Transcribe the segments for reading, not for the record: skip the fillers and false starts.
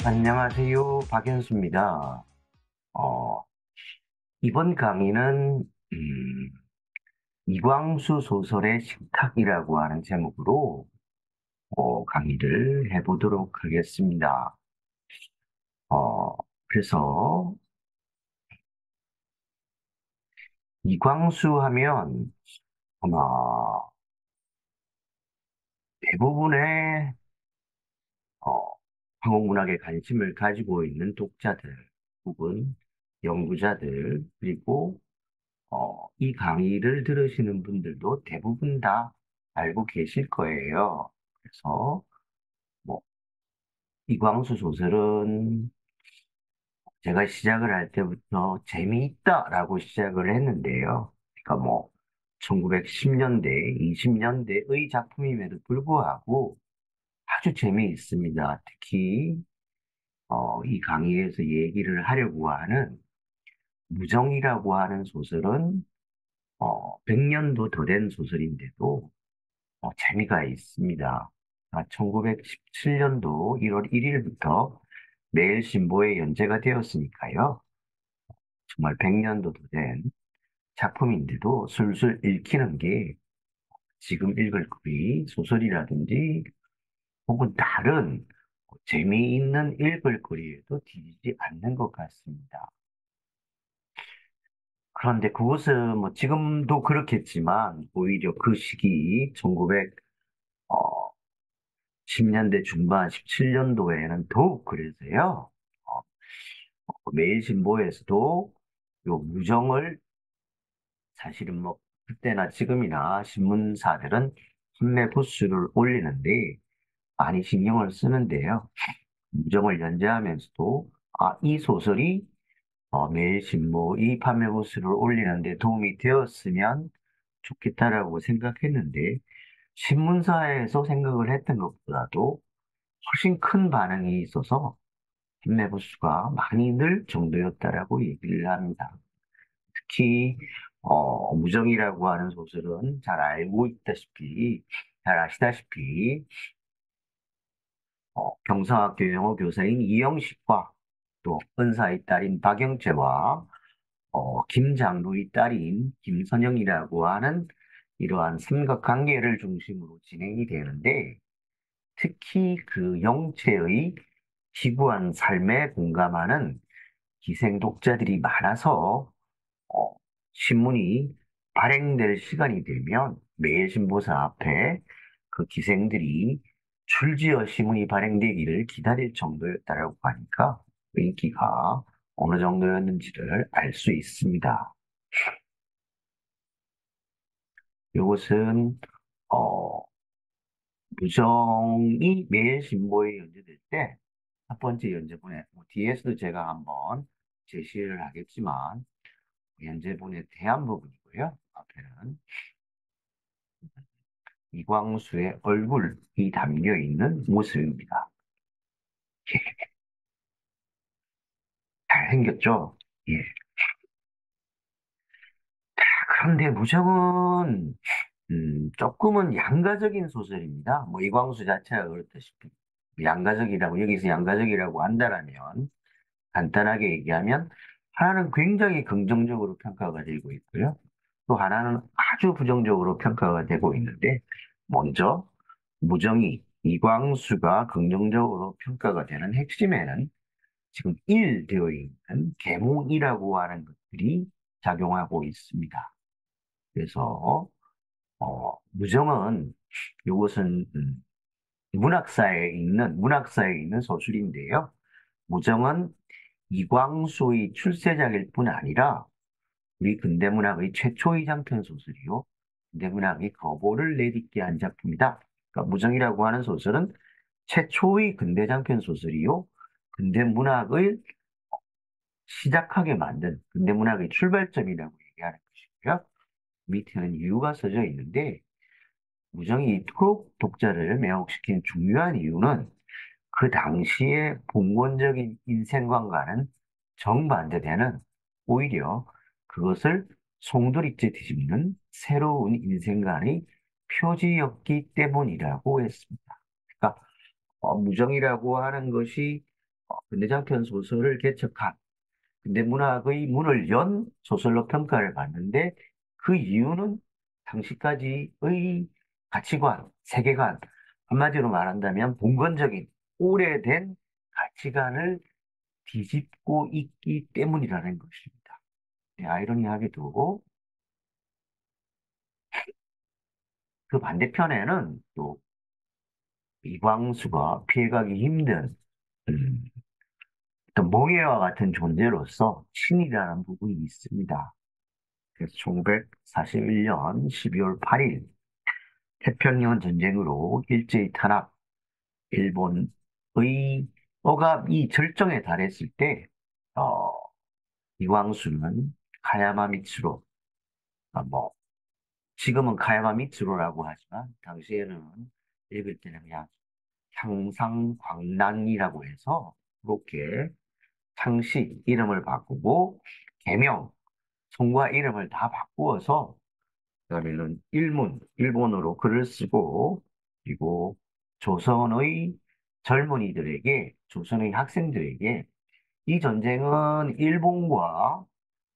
안녕하세요. 박연수입니다. 어, 이번 강의는, 이광수 소설의 식탁이라고 하는 제목으로 강의를 해보도록 하겠습니다. 어, 그래서 이광수 하면 아마 대부분의 어, 한국문학에 관심을 가지고 있는 독자들 혹은 연구자들 그리고 이 강의를 들으시는 분들도 대부분 다 알고 계실 거예요. 그래서 뭐 이광수 소설은 제가 시작을 할 때부터 재미있다라고 시작을 했는데요. 그러니까 뭐 1910년대, 20년대의 작품임에도 불구하고 아주 재미있습니다. 특히 이 강의에서 얘기를 하려고 하는 무정이라고 하는 소설은 100년도 더 된 소설인데도 재미가 있습니다. 1917년도 1월 1일부터 매일 신보에 연재가 되었으니까요. 정말 100년도 더 된 작품인데도 술술 읽히는 게 지금 읽을 거리 소설이라든지 혹은 다른 재미있는 읽을 거리에도 뒤지지 않는 것 같습니다. 그런데 그것은 뭐 지금도 그렇겠지만 오히려 그 시기 1910년대 중반 17년도에는 더욱 그래서요. 어, 매일신보에서도 요 무정을 사실은 뭐 그때나 지금이나 신문사들은 판매 부수를 올리는데 많이 신경을 쓰는데요. 무정을 연재하면서도 이 소설이 매일신보 이 판매 부수를 올리는데 도움이 되었으면 좋겠다라고 생각했는데 신문사에서 생각을 했던 것보다도 훨씬 큰 반응이 있어서 판매 부수가 많이 늘 정도였다라고 얘기를 합니다. 특히 무정이라고 하는 소설은 잘 아시다시피 경상학교 영어 교사인 이영식과 또 은사의 딸인 박영채와 김장로의 딸인 김선영이라고 하는 이러한 삼각관계를 중심으로 진행이 되는데 특히 그 영채의 기구한 삶에 공감하는 기생 독자들이 많아서 어, 신문이 발행될 시간이 되면 매일 신보사 앞에 그 기생들이 줄지어 신문이 발행되기를 기다릴 정도였다라고 하니까 인기가 어느 정도였는지를 알 수 있습니다. 이것은 어, 무정이 매일 신보에 연재될 때 첫 번째 연재본에 뭐 뒤에서도 제가 한번 제시를 하겠지만 연재본의 대한 부분이고요. 앞에는 이광수의 얼굴이 담겨 있는 모습입니다. 잘생겼죠? 예. 그런데 무정은 조금은 양가적인 소설입니다. 뭐 이광수 자체가 그렇다시피 양가적이라고 여기서 양가적이라고 한다라면 간단하게 얘기하면 하나는 굉장히 긍정적으로 평가가 되고 있고요. 또 하나는 아주 부정적으로 평가가 되고 있는데 먼저 무정이 이광수가 긍정적으로 평가가 되는 핵심에는 지금 되어 있는 계몽이라고 하는 것들이 작용하고 있습니다. 그래서 무정은 이것은 문학사에 있는 소설인데요. 무정은 이광수의 출세작일 뿐 아니라 우리 근대문학의 최초의 장편 소설이요. 근대문학의 거보를 내딛게 한 작품이다. 그러니까 무정이라고 하는 소설은 최초의 근대 장편 소설이요. 근대문학을 시작하게 만든 근대문학의 출발점이라고 얘기하는 것이고요. 밑에는 이유가 써져 있는데 무정이 이토록 독자를 매혹시킨 중요한 이유는 그 당시의 봉건적인 인생관과는 정반대되는 오히려 그것을 송두리째 뒤집는 새로운 인생관의 표지였기 때문이라고 했습니다. 그러니까 무정이라고 하는 것이 근대장편 소설을 개척한 근대문학의 문을 연 소설로 평가를 받는데 그 이유는 당시까지의 가치관, 세계관, 한마디로 말한다면 봉건적인 오래된 가치관을 뒤집고 있기 때문이라는 것입니다. 네, 아이러니하게도 그 반대편에는 또 이광수가 피해가기 힘든 음, 어떤 멍해와 같은 존재로서 신이라는 부분이 있습니다. 그래서 1941년 12월 8일 태평양 전쟁으로 일제히 탄압, 일본의 억압이 절정에 달했을 때 어, 이광수는 카야마 미츠로, 뭐 지금은 카야마 미츠로라고 하지만 당시에는 읽을 때는 그냥 향상광란이라고 해서 그렇게 창씨 이름을 바꾸고 개명, 성과 이름을 다 바꾸어서 그다음에는 일본어로 글을 쓰고 그리고 조선의 젊은이들에게, 조선의 학생들에게 이 전쟁은 일본과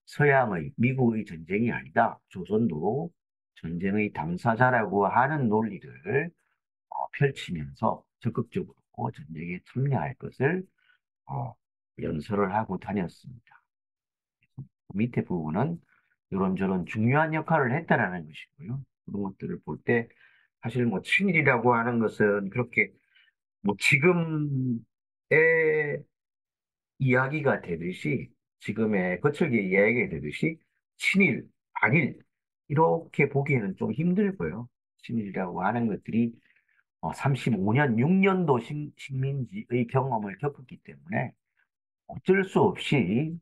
서양의, 미국의 전쟁이 아니다. 조선도 전쟁의 당사자라고 하는 논리를 펼치면서 적극적으로 전쟁에 참여할 것을 어, 연설을 하고 다녔습니다. 밑에 부분은 이런저런 중요한 역할을 했다라는 것이고요. 그런 것들을 볼 때 사실 뭐 친일이라고 하는 것은 그렇게 뭐 지금의 이야기가 되듯이 지금의 거칠게 이야기가 되듯이 친일, 반일 이렇게 보기에는 좀 힘들고요. 친일이라고 하는 것들이 35년, 6년도 식민지의 경험을 겪었기 때문에 어쩔 수 없이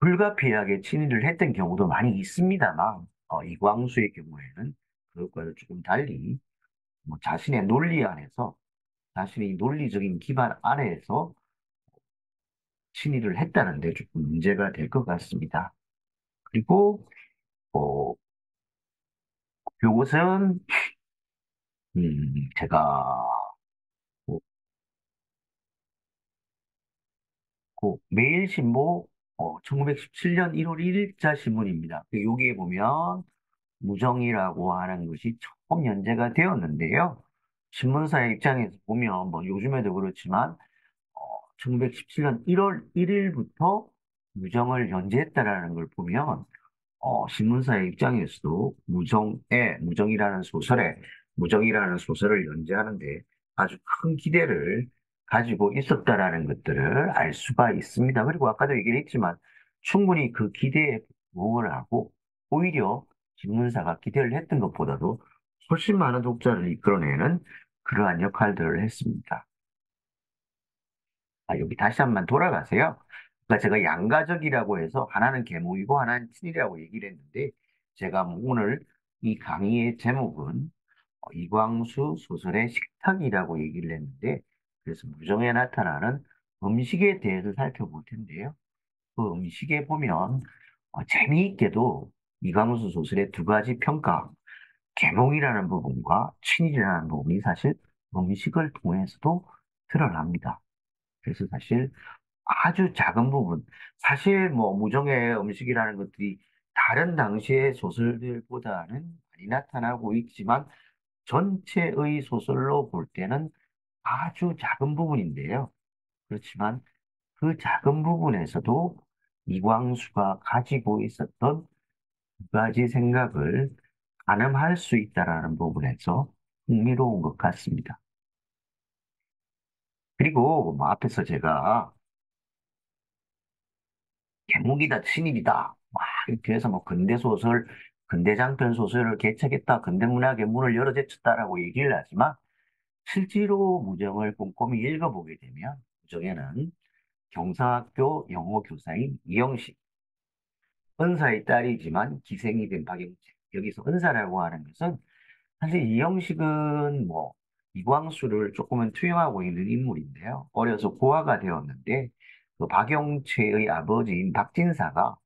불가피하게 친일을 했던 경우도 많이 있습니다만, 이광수의 경우에는 그것과는 조금 달리 뭐 자신의 논리 안에서, 자신의 논리적인 기반 아래에서 친일을 했다는 데 조금 문제가 될 것 같습니다. 그리고 어, 이것은 제가 그, 그 매일신보 1917년 1월 1일자 신문입니다. 여기에 보면 무정이라고 하는 것이 처음 연재가 되었는데요. 신문사의 입장에서 보면 뭐 요즘에도 그렇지만 1917년 1월 1일부터 무정을 연재했다라는 걸 보면 신문사의 입장에서도 무정이라는 소설을 연재하는데 아주 큰 기대를 가지고 있었다라는 것들을 알 수가 있습니다. 그리고 아까도 얘기를 했지만 충분히 그 기대에 부응을 하고 오히려 신문사가 기대를 했던 것보다도 훨씬 많은 독자를 이끌어내는 그러한 역할들을 했습니다. 여기 다시 한번 돌아가세요. 그러니까 제가 양가적이라고 해서 하나는 계몽이고 하나는 친이라고 얘기를 했는데 제가 뭐 오늘 이 강의의 제목은 이광수 소설의 식탁이라고 얘기를 했는데 그래서 무정에 나타나는 음식에 대해서 살펴볼 텐데요. 그 음식에 보면 재미있게도 이광수 소설의 두 가지 평가, 계몽이라는 부분과 친일이라는 부분이 사실 음식을 통해서도 드러납니다. 그래서 사실 아주 작은 부분. 사실 뭐 무정의 음식이라는 것들이 다른 당시의 소설들보다는 많이 나타나고 있지만 전체의 소설로 볼 때는 아주 작은 부분인데요. 그렇지만 그 작은 부분에서도 이광수가 가지고 있었던 두 가지 생각을 가늠할 수 있다라는 부분에서 흥미로운 것 같습니다. 그리고 뭐 앞에서 제가 개목이다, 친일이다. 막 이렇게 해서 뭐 근대소설, 근대장편 소설을 개척했다, 근대문학의 문을 열어제쳤다라고 얘기를 하지만 실제로 무정을 꼼꼼히 읽어보게 되면 무정에는 경상학교 영어 교사인 이영식, 은사의 딸이지만 기생이 된 박영채. 여기서 은사라고 하는 것은 사실 이영식은 뭐 이광수를 조금은 투영하고 있는 인물인데요. 어려서 고아가 되었는데 그 박영채의 아버지인 박진사가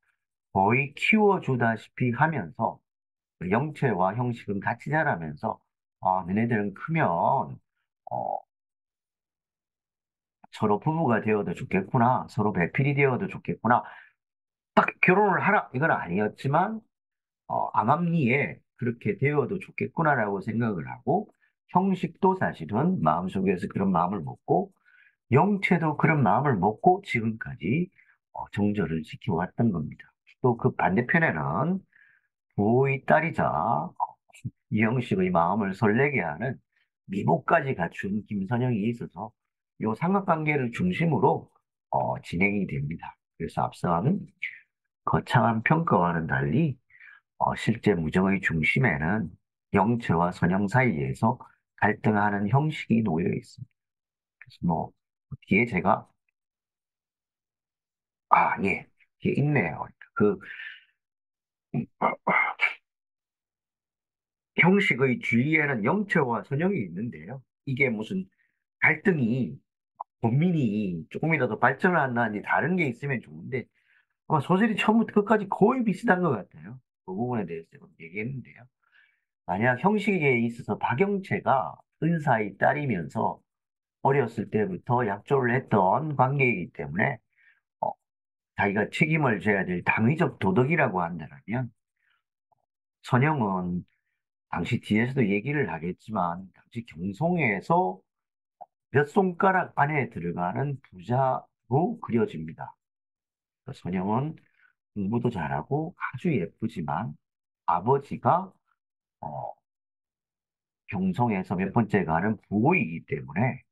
거의 키워주다시피 하면서 그 영채와 형식은 같이 자라면서 너네들은 크면 어, 서로 부부가 되어도 좋겠구나, 서로 배필이 되어도 좋겠구나, 딱 결혼을 하라 이건 아니었지만 암암리에 그렇게 되어도 좋겠구나라고 생각을 하고 형식도 사실은 마음속에서 그런 마음을 먹고 영체도 그런 마음을 먹고 지금까지 정절을 지켜왔던 겁니다. 또 그 반대편에는 부의 딸이자 이형식의 마음을 설레게 하는 미모까지 갖춘 김선영이 있어서 이 삼각관계를 중심으로 진행이 됩니다. 그래서 앞선 거창한 평가와는 달리 실제 무정의 중심에는 영체와 선영 사이에서 갈등하는 형식이 놓여 있습니다. 그래서 뭐 뒤에 제가 예, 뒤에 있네요. 그 형식의 주위에는 영체와 선영이 있는데요. 이게 무슨 갈등이 본민이 조금이라도 발전을 한다든지 다른 게 있으면 좋은데 아마 소설이 처음부터 끝까지 거의 비슷한 것 같아요. 그 부분에 대해서 제가 얘기했는데요. 만약 형식에 있어서 박영채가 은사의 딸이면서 어렸을 때부터 약조를 했던 관계이기 때문에 어, 자기가 책임을 져야 될 당위적 도덕이라고 한다면 선영은 당시 뒤에서도 얘기를 하겠지만 당시 경송에서 몇 손가락 안에 들어가는 부자로 그려집니다. 선영은 공부도 잘하고 아주 예쁘지만 아버지가 어, 경성에서 몇 번째 가는 부호이기 때문에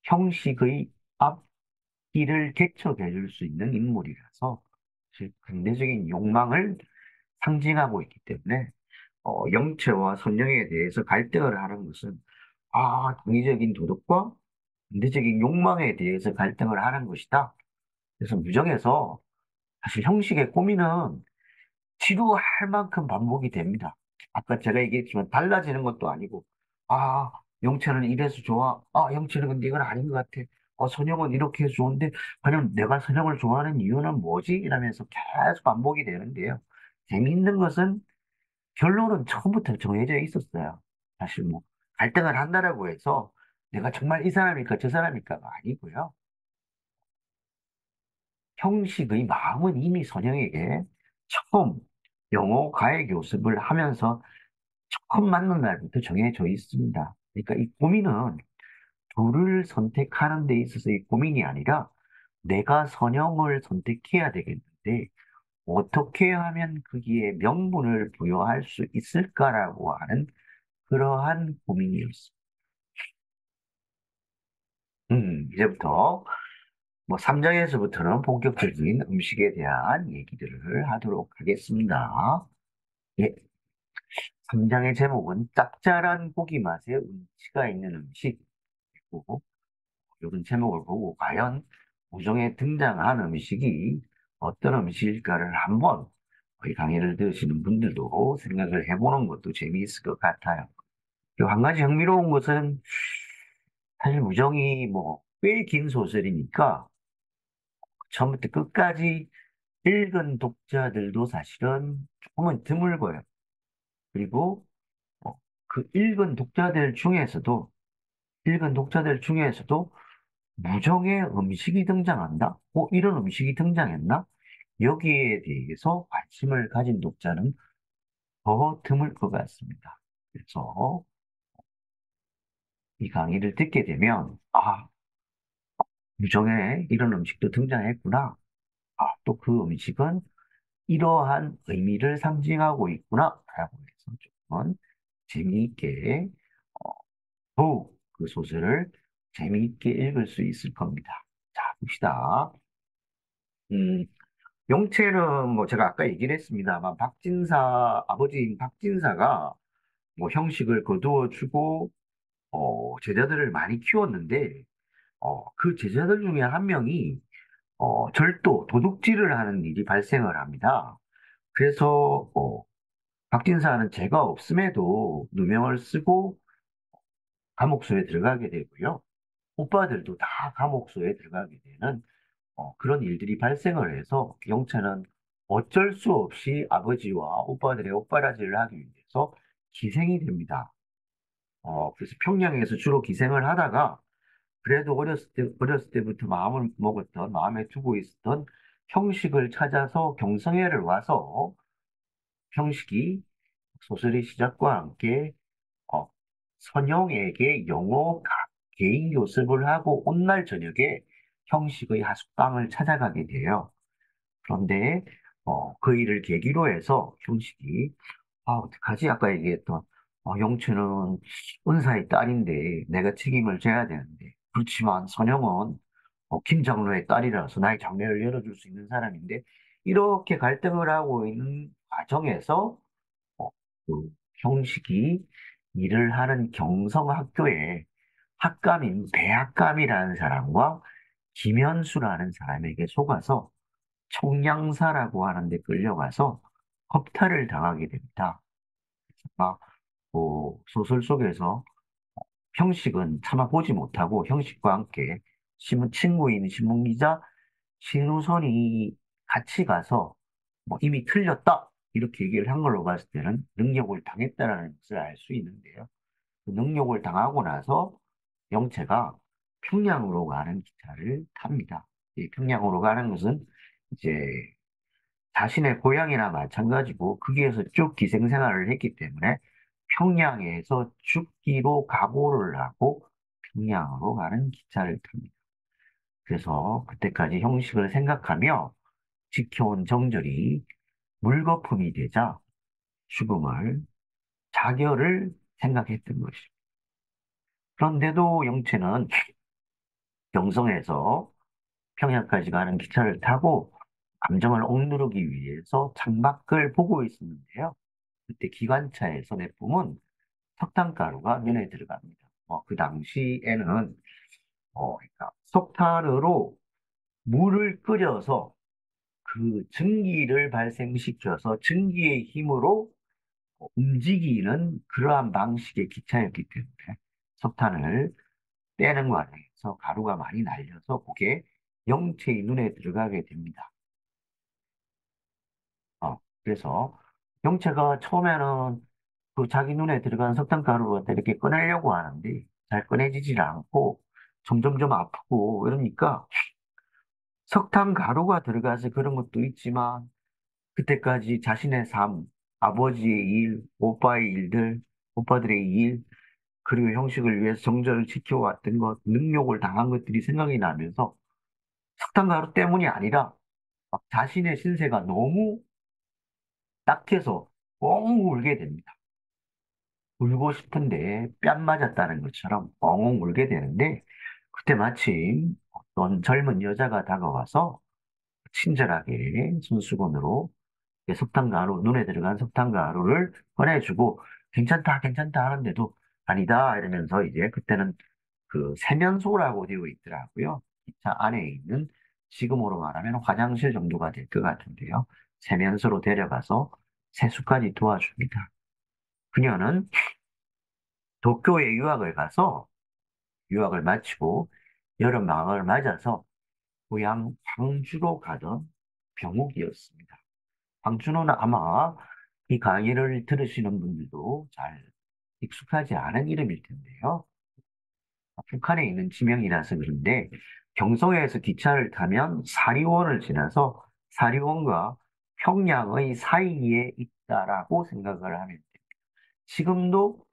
형식의 앞길을 개척해 줄 수 있는 인물이라서 즉 근대적인 욕망을 상징하고 있기 때문에 영체와 선영에 대해서 갈등을 하는 것은 당위적인 도덕과 근대적인 욕망에 대해서 갈등을 하는 것이다. 그래서 무정에서 사실 형식의 고민은 지루할 만큼 반복이 됩니다. 아까 제가 얘기했지만 달라지는 것도 아니고, 아, 영철은 이래서 좋아. 영철은 근데 이건 아닌 것 같아. 선영은 이렇게 해서 좋은데, 과연 내가 선영을 좋아하는 이유는 뭐지? 이러면서 계속 반복이 되는데요. 재미있는 것은 결론은 처음부터 정해져 있었어요. 사실 뭐, 갈등을 한다라고 해서 내가 정말 이 사람일까 저 사람일까가 아니고요. 형식의 마음은 이미 선영에게 처음 영어 과외 교습을 하면서 처음 만난 날부터 정해져 있습니다. 그러니까 이 고민은 둘을 선택하는 데 있어서의 고민이 아니라 내가 선영을 선택해야 되겠는데 어떻게 하면 거기에 명분을 부여할 수 있을까라고 하는 그러한 고민이었습니다. 이제부터 뭐 3장에서부터는 본격적인 음식에 대한 얘기들을 하도록 하겠습니다. 예, 3장의 제목은 짭짤한 고기 맛에 운치가 있는 음식이고, 이런 제목을 보고 과연 우정에 등장한 음식이 어떤 음식일까를 한번 이 강의를 들으시는 분들도 생각을 해보는 것도 재미있을 것 같아요. 그리고 한 가지 흥미로운 것은 사실 무정이 뭐 꽤 긴 소설이니까 처음부터 끝까지 읽은 독자들도 사실은 조금은 드물고요. 그리고 어, 그 읽은 독자들 중에서도 무정의 음식이 등장한다? 이런 음식이 등장했나? 여기에 대해서 관심을 가진 독자는 더 드물 것 같습니다. 그래서 이 강의를 듣게 되면, 무정에 이런 음식도 등장했구나. 또 그 음식은 이러한 의미를 상징하고 있구나. 라고 해서 조금은 재미있게, 어, 더욱 그 소설을 재미있게 읽을 수 있을 겁니다. 자, 봅시다. 음, 영채는 뭐 제가 아까 얘기를 했습니다만 아버지인 박진사가 뭐 형식을 거두어 주고 제자들을 많이 키웠는데 그 제자들 중에 한 명이 도둑질을 하는 일이 발생을 합니다. 그래서 박진사는 죄가 없음에도 누명을 쓰고 감옥소에 들어가게 되고요. 오빠들도 다 감옥소에 들어가게 되는 그런 일들이 발생을 해서 영차는 어쩔 수 없이 아버지와 오빠들의 오빠라지를 하기 위해서 기생이 됩니다. 그래서 평양에서 주로 기생을 하다가 그래도 어렸을 때부터 마음을 먹었던, 마음에 두고 있었던 형식을 찾아서 경성회를 와서 형식이 소설의 시작과 함께 어, 선영에게 개인 교습을 하고 온 날 저녁에 형식의 하숙방을 찾아가게 돼요. 그런데 그 일을 계기로 해서 형식이 어떡하지? 아까 얘기했던 영채는 은사의 딸인데 내가 책임을 져야 되는데 그렇지만 선영은 김 장로의 딸이라서 나의 장래를 열어줄 수 있는 사람인데 이렇게 갈등을 하고 있는 과정에서 어, 그 형식이 일을 하는 경성학교에 학감인 배학감이라는 사람과 김현수라는 사람에게 속아서 청량사라고 하는 데 끌려가서 겁탈을 당하게 됩니다. 막, 소설 속에서 형식은 차마 보지 못하고 형식과 함께 친구인 신문기자 신우선이 같이 가서 이미 틀렸다 이렇게 얘기를 한 걸로 봤을 때는 능력을 당했다는 것을 알 수 있는데요. 그 능력을 당하고 나서 영채가 평양으로 가는 기차를 탑니다. 이 평양으로 가는 것은 이제 자신의 고향이나 마찬가지고 거기에서 쭉 기생생활을 했기 때문에 평양에서 죽기로 각오를 하고 평양으로 가는 기차를 탑니다. 그래서 그때까지 형식을 생각하며 지켜온 정절이 물거품이 되자 죽음을, 자결을 생각했던 것이죠. 그런데도 영채는 경성에서 평양까지 가는 기차를 타고 감정을 억누르기 위해서 창밖을 보고 있었는데요. 그때 기관차에서 내뿜은 석탄가루가 눈에 들어갑니다. 그 당시에는 그러니까 석탄으로 물을 끓여서 그 증기를 발생시켜서 증기의 힘으로 움직이는 그러한 방식의 기차였기 때문에 석탄을 떼는 과정에서 가루가 많이 날려서 그게 영체의 눈에 들어가게 됩니다. 그래서 영체가 처음에는 그 자기 눈에 들어간 석탄가루를 갖다 이렇게 꺼내려고 하는데 잘 꺼내지질 않고 점점점 아프고 이러니까 석탄가루가 들어가서 그런 것도 있지만 그때까지 자신의 삶, 아버지의 일, 오빠의 일들, 오빠들의 일, 그리고 형식을 위해서 정절을 지켜왔던 것, 능욕을 당한 것들이 생각이 나면서 석탄가루 때문이 아니라 막 자신의 신세가 너무 딱해서 엉 울게 됩니다. 울고 싶은데 뺨 맞았다는 것처럼 엉엉 울게 되는데 그때 마침 어떤 젊은 여자가 다가와서 친절하게 손수건으로 석탄가루, 눈에 들어간 석탄가루를 꺼내주고 괜찮다, 괜찮다 하는데도 아니다 이러면서 이제 그때는 그 세면소라고 되어 있더라고요. 기차 안에 있는 지금으로 말하면 화장실 정도가 될 것 같은데요. 세면소로 데려가서 세수까지 도와줍니다. 그녀는 도쿄에 유학을 가서 유학을 마치고 여름방학을 맞아서 고향 광주로 가던 병욱이었습니다. 광주는 아마 이 강의를 들으시는 분들도 잘 익숙하지 않은 이름일 텐데요. 북한에 있는 지명이라서 그런데 경성에서 기차를 타면 사리원을 지나서 사리원과 평양의 사이에 있다라고 생각을 하면 돼요. 지금도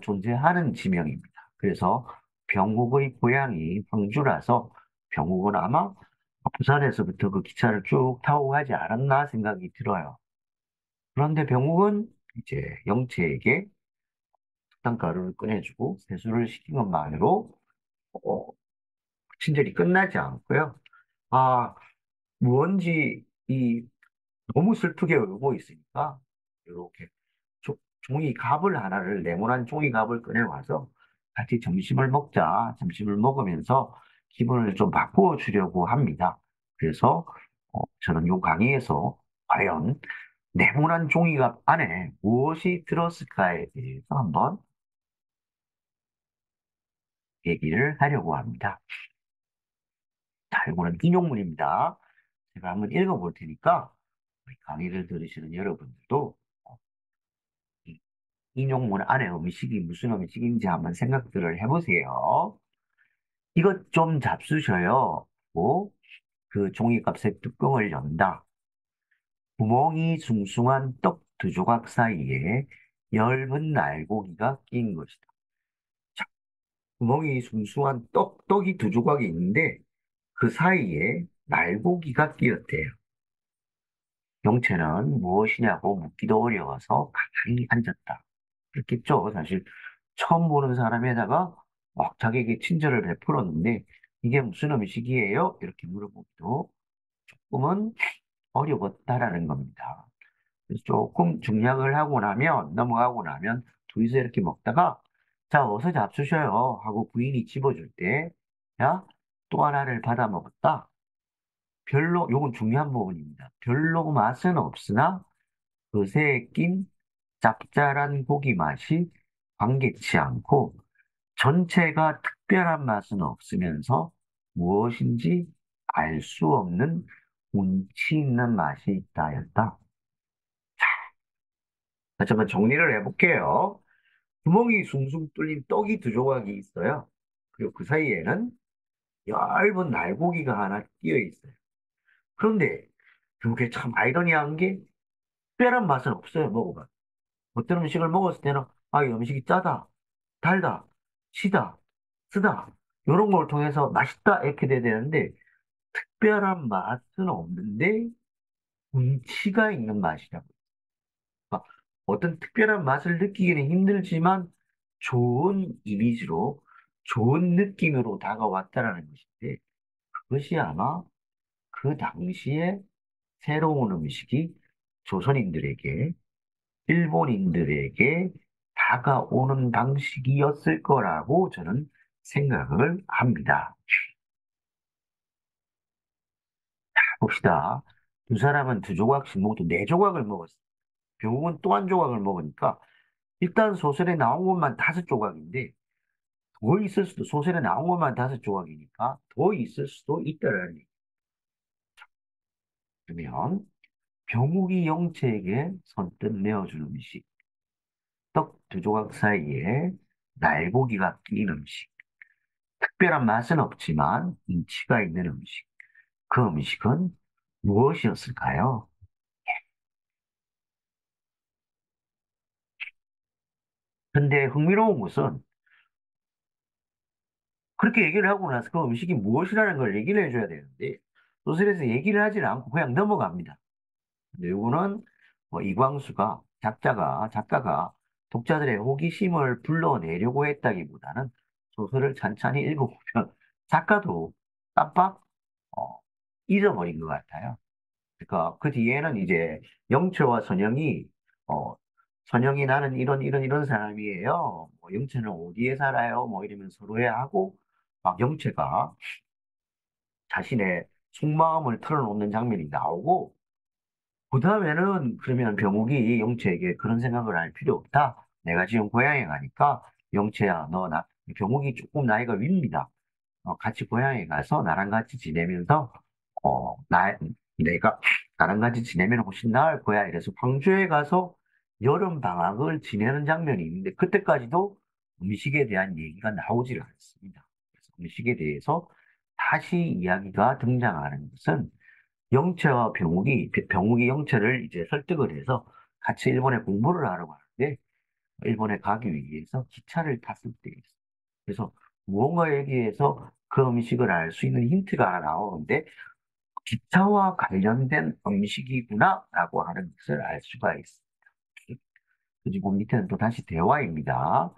존재하는 지명입니다. 그래서 병국의 고향이 광주라서 병국은 아마 부산에서부터 그 기차를 쭉 타고 가지 않았나 생각이 들어요. 그런데 병국은 이제 영채에게 석탄가루를 꺼내주고 세수를 시킨 것만으로 어, 친절이 끝나지 않고요. 아, 무언지 너무 슬프게 울고 있으니까 이렇게 종이갑을 하나를 네모난 종이갑을 꺼내와서 같이 점심을 먹자. 점심을 먹으면서 기분을 좀 바꾸어 주려고 합니다. 그래서 저는 요 강의에서 과연 네모난 종이갑 안에 무엇이 들었을까에 대해서 한번 얘기를 하려고 합니다. 자, 이거는 인용문입니다. 제가 한번 읽어볼 테니까 우리 강의를 들으시는 여러분들도 이 인용문 안에 음식이 무슨 음식인지 한번 생각들을 해보세요. 이것 좀 잡수셔요. 고 그 종이값의 뚜껑을 연다. 구멍이 숭숭한 떡 두 조각 사이에 엷은 날고기가 낀 것이다. 자, 구멍이 숭숭한 떡이 두 조각이 있는데 그 사이에 날고기가 끼었대요. 영채는 무엇이냐고 묻기도 어려워서 가만히 앉았다. 그렇겠죠. 사실 처음 보는 사람에다가 막 자기에게 친절을 베풀었는데 이게 무슨 음식이에요? 이렇게 물어보기도 조금은 어려웠다라는 겁니다. 그래서 조금 중략을 하고 나면 넘어가고 나면 둘이서 이렇게 먹다가 자 어서 잡수셔요 하고 부인이 집어줄 때 야 또 하나를 받아 먹었다. 별로 요건 중요한 부분입니다. 별로 맛은 없으나 그새에 낀 짭짤한 고기 맛이 관개치 않고 전체가 특별한 맛은 없으면서 무엇인지 알 수 없는 운치 있는 맛이 있다였다. 다시 한번 정리를 해볼게요. 구멍이 숭숭 뚫린 떡이 두 조각이 있어요. 그리고 그 사이에는 얇은 날고기가 하나 끼어 있어요. 그런데 그게 참 아이러니한 게 특별한 맛은 없어요, 먹어봐. 어떤 음식을 먹었을 때는 아, 이 음식이 짜다, 달다, 시다, 쓰다 이런 걸 통해서 맛있다 이렇게 돼야 되는데 특별한 맛은 없는데 운치가 있는 맛이라고. 그러니까 어떤 특별한 맛을 느끼기는 힘들지만 좋은 이미지로 좋은 느낌으로 다가왔다라는 것인데 그것이 아마 그 당시에 새로운 음식이 조선인들에게 일본인들에게 다가오는 방식이었을 거라고 저는 생각을 합니다. 봅시다. 두 사람은 두 조각씩 모두 네 조각을 먹었어요. 결국은 또 한 조각을 먹으니까 일단 소설에 나온 것만 다섯 조각인데 더 있을 수도 소설에 나온 것만 다섯 조각이니까 더 있을 수도 있다라는 얘기. 그러면 병욱이 영채에게 선뜻 내어준 음식, 떡 두 조각 사이에 날고기가 낀 음식, 특별한 맛은 없지만 인치가 있는 음식. 그 음식은 무엇이었을까요? 근데 흥미로운 것은 그렇게 얘기를 하고 나서 그 음식이 무엇이라는 걸 얘기를 해줘야 되는데 소설에서 얘기를 하질 않고 그냥 넘어갑니다. 근데 이거는 뭐 이광수가 작가가 독자들의 호기심을 불러내려고 했다기보다는 소설을 찬찬히 읽어보면 작가도 깜빡 어, 잊어버린 것 같아요. 그러니까 그 뒤에는 이제 영채와 선영이 어, 선영이 나는 이런 사람이에요. 뭐 영채는 어디에 살아요? 뭐 이러면서 서로에 하고 막 영채가 자신의 속마음을 털어놓는 장면이 나오고 그 다음에는 그러면 병욱이 영채에게 그런 생각을 할 필요 없다. 내가 지금 고향에 가니까 영채야 병욱이 조금 나이가 윗니다. 같이 고향에 가서 나랑 같이 지내면서 어, 나 내가 나랑 같이 지내면 훨씬 나을 거야. 이래서 광주에 가서 여름 방학을 지내는 장면이 있는데 그때까지도 음식에 대한 얘기가 나오질 않습니다. 그래서 음식에 대해서 다시 이야기가 등장하는 것은 영채와 병욱이 영채를 이제 설득을 해서 같이 일본에 공부를 하러 가는데 일본에 가기 위해서 기차를 탔을 때 있어요. 그래서 무언가 얘기해서 그 음식을 알 수 있는 힌트가 하나 나오는데 기차와 관련된 음식이구나라고 하는 것을 알 수가 있습니다. 그리고 밑에는 또 다시 대화입니다.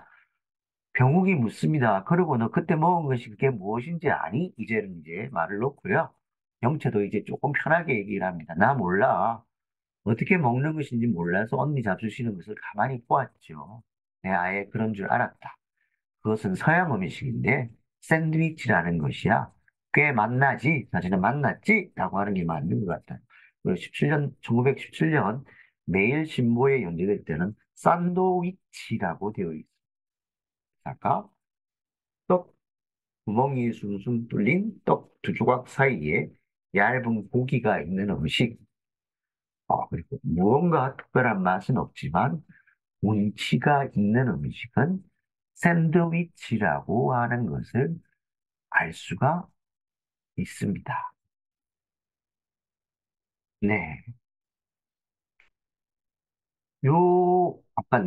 병욱이 묻습니다. 그리고 너 그때 먹은 것이 그게 무엇인지 아니? 이제는 이제 말을 놓고요. 영채도 이제 조금 편하게 얘기를 합니다. 나 몰라. 어떻게 먹는 것인지 몰라서 언니 잡수시는 것을 가만히 보았죠. 내가 아예 그런 줄 알았다. 그것은 서양 음식인데 샌드위치라는 것이야. 꽤 맛나지? 사실은 맛났지? 라고 하는 게 맞는 것 같아요. 그리고 1917년 매일신보에 연재될 때는 샌드위치라고 되어 있습니다. 아까 떡 구멍이 숭숭 뚫린 떡 두 조각 사이에 얇은 고기가 있는 음식. 그리고 무언가 특별한 맛은 없지만 운치가 있는 음식은 샌드위치라고 하는 것을 알 수가 있습니다. 네. 아까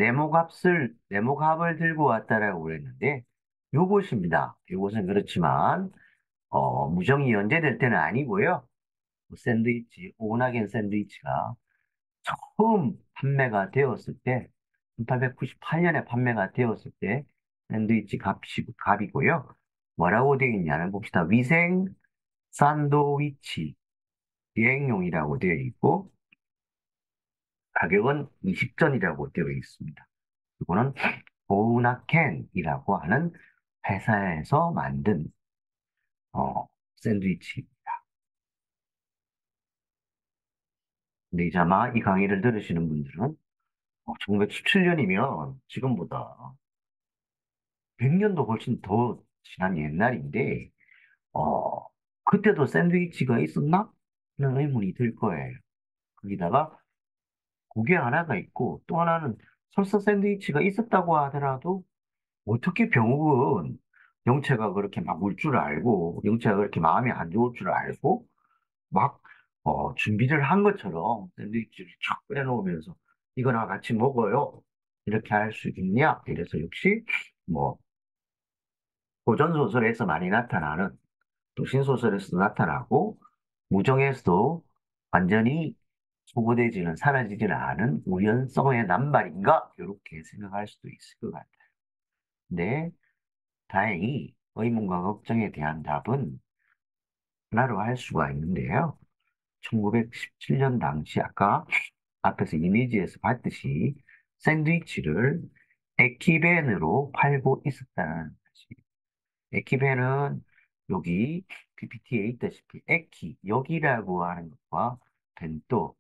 네모갑을 들고 왔다라고 그랬는데, 요것입니다. 요것은 그렇지만, 무정이 연재될 때는 아니고요. 오나겐 샌드위치가 처음 판매가 되었을 때, 1898년에 판매가 되었을 때, 값이고요. 뭐라고 되어 있냐면 봅시다. 위생 샌드위치 여행용이라고 되어 있고, 가격은 20전이라고 되어 있습니다. 이거는 보우나켄이라고 하는 회사에서 만든 샌드위치. 근데 이제 아마 이 강의를 들으시는 분들은 1917년이면 지금보다 100년도 훨씬 더 지난 옛날인데 어, 그때도 샌드위치가 있었나? 하는 의문이 들 거예요. 거기다가 그게 하나가 있고 또 하나는 설사 샌드위치가 있었다고 하더라도 어떻게 병욱은 영채가 그렇게 막 울 줄 알고 영채가 그렇게 마음이 안 좋을 줄 알고 막 준비를 한 것처럼 샌드위치를 쫙 빼놓으면서 이거나 같이 먹어요. 이렇게 할 수 있냐? 이래서 역시 뭐 고전 소설에서 많이 나타나는 또 신소설에서도 나타나고 무정에서도 완전히 소거되지는 사라지지는 않은 우연성의 남발인가? 이렇게 생각할 수도 있을 것 같아요. 근데 다행히 의문과 걱정에 대한 답은 하나로 할 수가 있는데요. 1917년 당시 아까 앞에서 이미지에서 봤듯이 샌드위치를 에키벤으로 팔고 있었다는 사실. 에키벤은 여기 PPT에 있다시피 에키, 여기라고 하는 것과 벤또,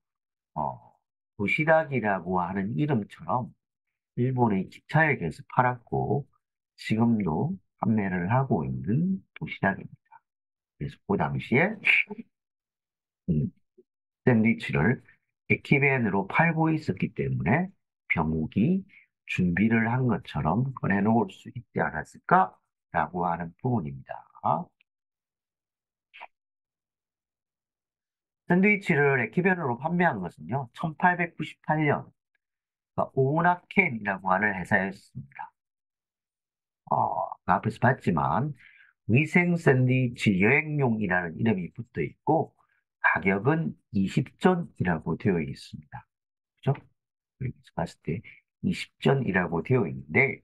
어, 도시락이라고 하는 이름처럼 일본의 기차역에서 팔았고 지금도 판매를 하고 있는 도시락입니다. 그래서 그 당시에 음, 샌드위치를 에키벤으로 팔고 있었기 때문에 병욱이 준비를 한 것처럼 꺼내놓을 수 있지 않았을까라고 하는 부분입니다. 샌드위치를 에키벤으로 판매한 것은요, 1898년 오나켄이라고 하는 회사였습니다. 앞에서 봤지만 위생 샌드위치 여행용이라는 이름이 붙어 있고 가격은 20전이라고 되어 있습니다. 그죠? 여기서 봤을 때 20전이라고 되어 있는데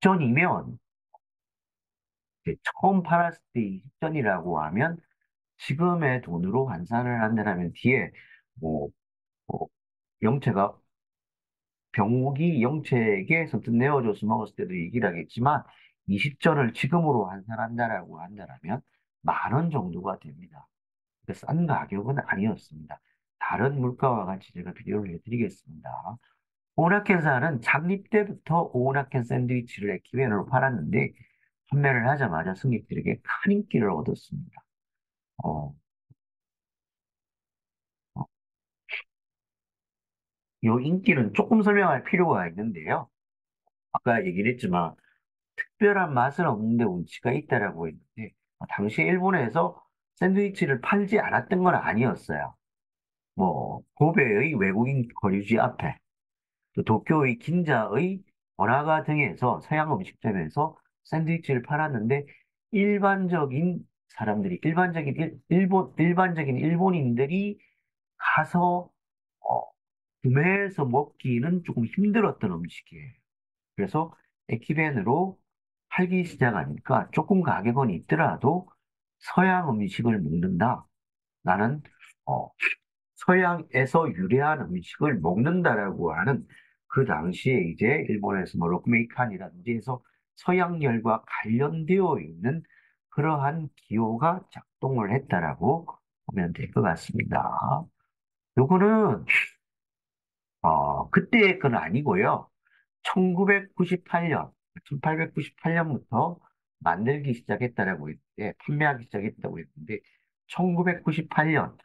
10전이면 처음 팔았을 때 20전이라고 하면 지금의 돈으로 환산을 한다면 뒤에 뭐, 뭐 영채가 병욱이 영채에게 선뜻 내어줘서 먹었을 때도 얘기를 하겠지만 20전을 지금으로 환산한다라고 한다면 10,000원 정도가 됩니다. 그러니까 싼 가격은 아니었습니다. 다른 물가와 같이 제가 비교를 해드리겠습니다. 오나켄사는 창립 때부터 오나켄 샌드위치를 기회로 팔았는데 판매를 하자마자 승객들에게 큰 인기를 얻었습니다. 어, 어, 이 인기는 조금 설명할 필요가 있는데요. 아까 얘기를 했지만 특별한 맛은 없는데 운치가 있다라고 했는데 당시 일본에서 샌드위치를 팔지 않았던 건 아니었어요. 뭐 고베의 외국인 거류지 앞에 또 도쿄의 긴자의 번화가 등에서 서양 음식점에서 샌드위치를 팔았는데 일반적인 사람들이 일반적인 일본인들이 가서 어, 구매해서 먹기는 조금 힘들었던 음식이에요. 그래서 에키벤으로 팔기 시작하니까 조금 가격은 있더라도 서양 음식을 먹는다. 나는 어, 서양에서 유래한 음식을 먹는다라고 하는 그 당시에 이제 일본에서 뭐 록메이칸이라든지 해서 서양열과 관련되어 있는 그러한 기호가 작동을 했다라고 보면 될 것 같습니다. 요거는 그때의 건 아니고요. 1998년, 1898년부터 만들기 시작했다라고 했는데, 판매하기 시작했다고 했는데, 1998년,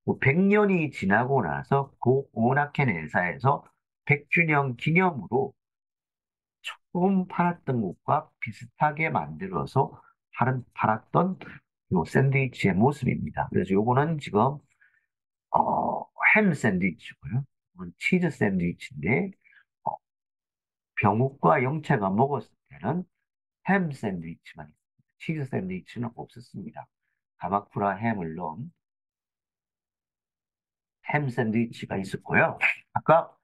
100년이 지나고 나서 고 오나켄 회사에서 100주년 기념으로 처음 팔았던 것과 비슷하게 만들어서 팔았던 요 샌드위치의 모습입니다. 그래서 요거는 지금 햄 샌드위치고요. 이건 치즈 샌드위치인데 어, 병욱과 영채가 먹었을 때는 햄 샌드위치만 있습니다. 치즈 샌드위치는 없었습니다. 가마쿠라 햄을 넣은 햄 샌드위치가 있었고요. 아까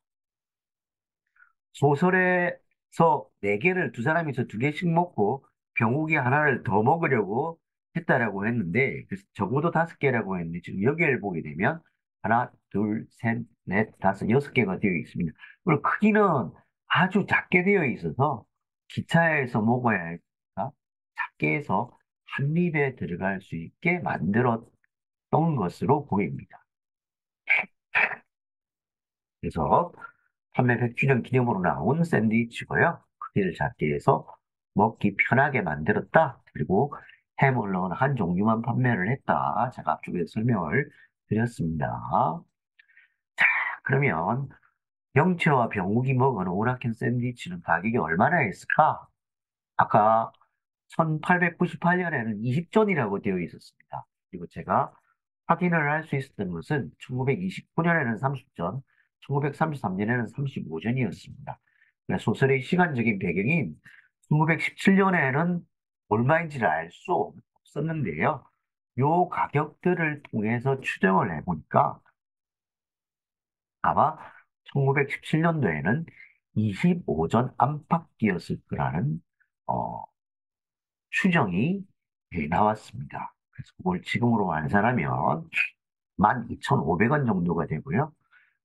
소설에서 네 개를 두 사람이서 두 개씩 먹고 병욱이 하나를 더 먹으려고 했다라고 했는데 그래서 적어도 다섯 개라고 했는데 지금 여기를 보게 되면 하나, 둘, 셋, 넷, 다섯, 여섯 개가 되어 있습니다. 그리고 크기는 아주 작게 되어 있어서 기차에서 먹어야 할까 작게 해서 한 입에 들어갈 수 있게 만들었던 것으로 보입니다. 그래서 판매 100주년 기념으로 나온 샌드위치고요. 크기를 작게 해서 먹기 편하게 만들었다. 그리고 햄을 넣은 한 종류만 판매를 했다. 제가 앞쪽에 설명을 드렸습니다. 그러면 영채와 병욱이 먹은 오락캔 샌드위치는 가격이 얼마나 했을까? 아까 1898년에는 20전이라고 되어 있었습니다. 그리고 제가 확인을 할 수 있었던 것은 1929년에는 30전, 1933년에는 35전이었습니다. 소설의 시간적인 배경인 1917년에는 얼마인지를 알 수 없었는데요. 요 가격들을 통해서 추정을 해보니까 아마 1917년도에는 25전 안팎이었을 거라는 어, 추정이 나왔습니다. 그래서 그걸 지금으로 환산하면 12,500원 정도가 되고요.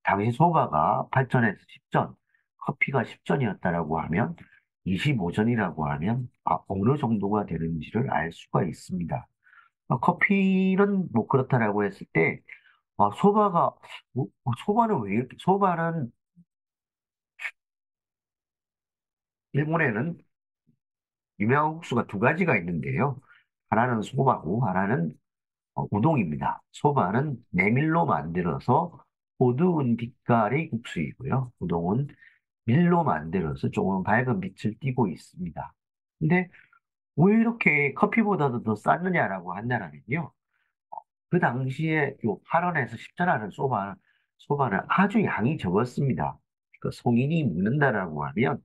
당시 소바가 8전에서 10전, 커피가 10전이었다라고 하면 25전이라고 하면 어느 정도가 되는지를 알 수가 있습니다. 커피는 뭐 그렇다라고 했을 때 소바가 소바는 왜 이렇게 소바는 일본에는 유명한 국수가 두 가지가 있는데요. 하나는 소바고 하나는 우동입니다. 소바는 메밀로 만들어서 어두운 빛깔의 국수이고요. 우동은 밀로 만들어서 조금 밝은 빛을 띠고 있습니다. 근데 왜 이렇게 커피보다도 더 쌌느냐라고 한다면요. 그 당시에 요 8원에서 10전 하는 소바는 아주 양이 적었습니다. 그 성인이 먹는다라고 하면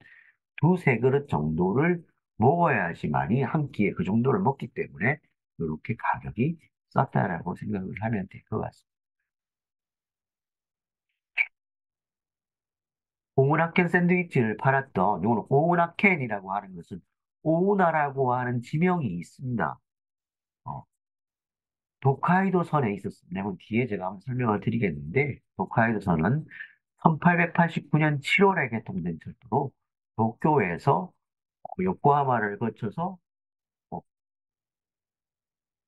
두세 그릇 정도를 먹어야지만이 한 끼에 그 정도를 먹기 때문에 이렇게 가격이 쌌다라고 생각을 하면 될 것 같습니다. 오은하켄 샌드위치를 팔았던 이거는 오은하켄이라고 하는 것은 오나라고 하는 지명이 있습니다. 어, 도카이도 선에 있었습니다. 이건 뒤에 제가 한번 설명을 드리겠는데 도카이도 선은 1889년 7월에 개통된 철도로 도쿄에서 요코하마를 거쳐서 어,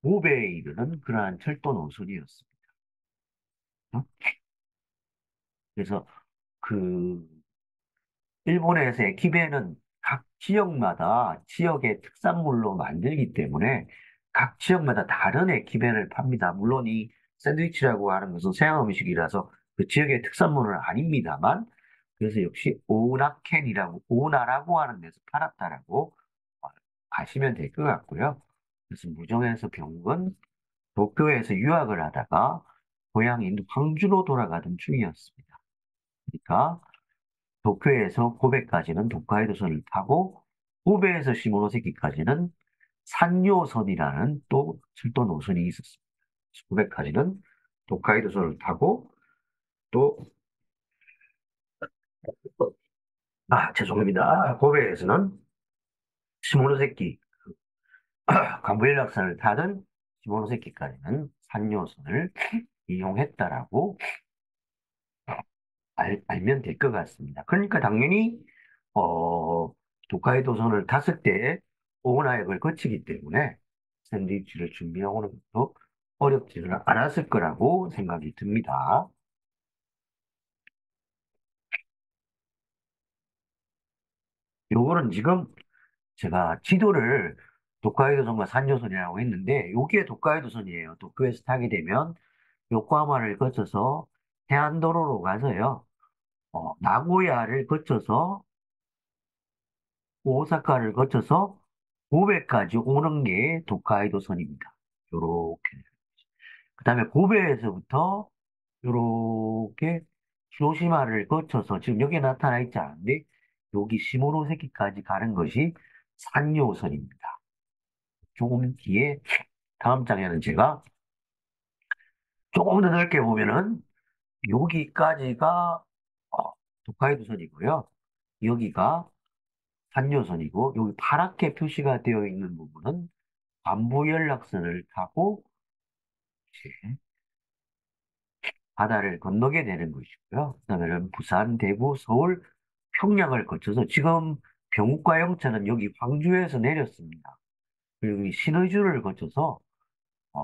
고베에 이르는 그러한 철도 노선이었습니다. 어? 그래서 그 일본에서 에키베는 각 지역마다 지역의 특산물로 만들기 때문에 각 지역마다 다른 에키베를 팝니다. 물론 이 샌드위치라고 하는 것은 서양 음식이라서 그 지역의 특산물은 아닙니다만 그래서 역시 오나라고 하는 데서 팔았다라고 어, 아시면 될 것 같고요. 그래서 무정에서 병은 도쿄에서 유학을 하다가 고향인 광주로 돌아가던 중이었습니다. 그러니까 도쿄에서 고베까지는 도카이도선을 타고 고베에서 시모노세키까지는 산요선이라는 또 철도 노선이 있었습니다. 고베까지는 도카이도선을 타고 또 죄송합니다. 고베에서는 시모노세키 간부연락선을 타던 시모노세키까지는 산요선을 이용했다라고 알면 될 것 같습니다. 그러니까 당연히 도카이도선을 탔을 때 오나역을 거치기 때문에 샌드위치를 준비하는 것도 어렵지는 않았을 거라고 생각이 듭니다. 요거는 지금 제가 지도를 도카이도선과 산요선이라고 했는데 요게 도카이도선이에요. 도쿄에서 타게 되면 요코하마를 거쳐서 해안도로로 가서요. 나고야를 거쳐서 오사카를 거쳐서 고베까지 오는 게 홋카이도 선입니다. 요렇게. 그다음에 고베에서부터 요렇게 히로시마를 거쳐서 지금 여기에 나타나 있지 않은데 여기 시모노세키까지 가는 것이 산요선입니다. 조금 뒤에 다음 장에는 제가 조금 더 넓게 보면은 여기까지가 홋카이도 선이고요. 여기가 산요선이고 여기 파랗게 표시가 되어 있는 부분은 관부 연락선을 타고 이제 바다를 건너게 되는 것이고요. 그다음에는 부산, 대구, 서울, 평양을 거쳐서 지금 병욱과 영차는 여기 광주에서 내렸습니다. 그리고 이 신의주를 거쳐서